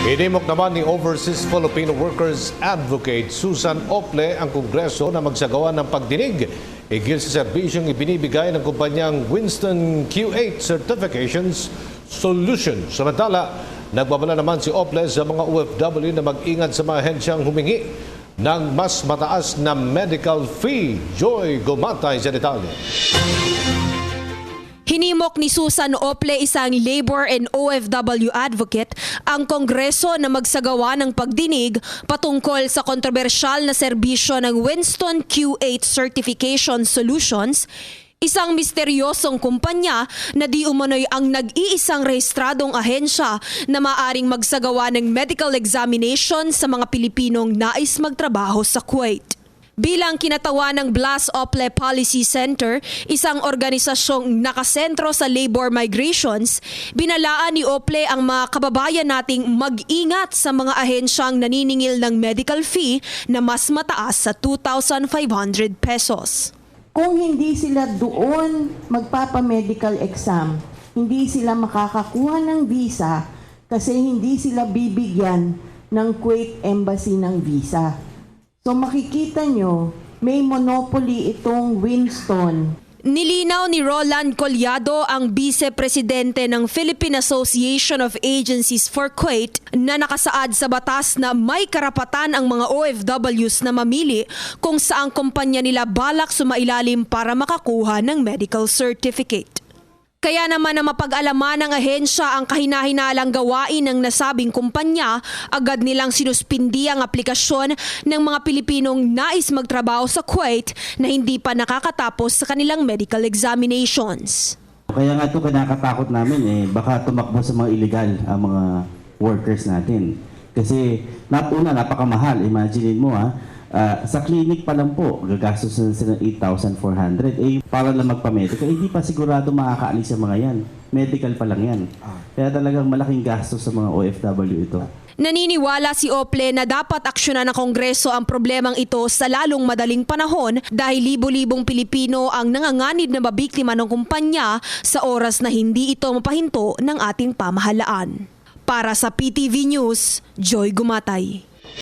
Inimok naman ni Overseas Filipino Workers Advocate Susan Ople ang Kongreso na magsagawa ng pagdinig higil sa serbisyong ibinibigay ng kumpanyang Winston Q8 Certifications Solutions. Samantala, nagbabala naman si Ople sa mga OFW na mag-ingat sa mga ahensyang humingi ng mas mataas na medical fee. Joy Gumatay sa detalye. Hinimok ni Susan Ople, isang labor and OFW advocate, ang Kongreso na magsagawa ng pagdinig patungkol sa kontrobersyal na serbisyo ng Winston Q8 Certification Solutions, isang misteryosong kumpanya na di umano'y ang nag-iisang rehistradong ahensya na maaring magsagawa ng medical examination sa mga Pilipinong nais magtrabaho sa Kuwait. Bilang kinatawa ng Blas Ople Policy Center, isang organisasyong nakasentro sa labor migrations, binalaan ni Ople ang mga kababayan nating mag-ingat sa mga ahensyang naniningil ng medical fee na mas mataas sa 2,500 pesos. Kung hindi sila doon magpapa-medical exam, hindi sila makakakuha ng visa kasi hindi sila bibigyan ng Kuwait Embassy ng visa. So makikita nyo, may monopoly itong Winston. Nilinaw ni Roland Collado, ang vice-presidente ng Philippine Association of Agencies for Kuwait, na nakasaad sa batas na may karapatan ang mga OFWs na mamili kung saang kumpanya nila balak sumailalim para makakuha ng medical certificate. Kaya naman na mapag-alaman ng ahensya ang kahinahinalang gawain ng nasabing kumpanya, agad nilang sinuspindi ang aplikasyon ng mga Pilipinong nais magtrabaho sa Kuwait na hindi pa nakakatapos sa kanilang medical examinations. Kaya nga ito kinakatakot namin baka tumakbo sa mga illegal ang mga workers natin. Kasi napakamahal, imagine mo sa clinic pa lang po, gagastos na sila ng 8,400. Para lang magpa-medical, hindi pa sigurado makakaalis sa mga yan. Medical pa lang yan. Kaya talagang malaking gastos sa mga OFW ito. Naniniwala si Ople na dapat aksyonan ng Kongreso ang problemang ito sa lalong madaling panahon dahil libo-libong Pilipino ang nanganganib na mabiktima ng kumpanya sa oras na hindi ito mapahinto ng ating pamahalaan. Para sa PTV News, Joy Gumatay.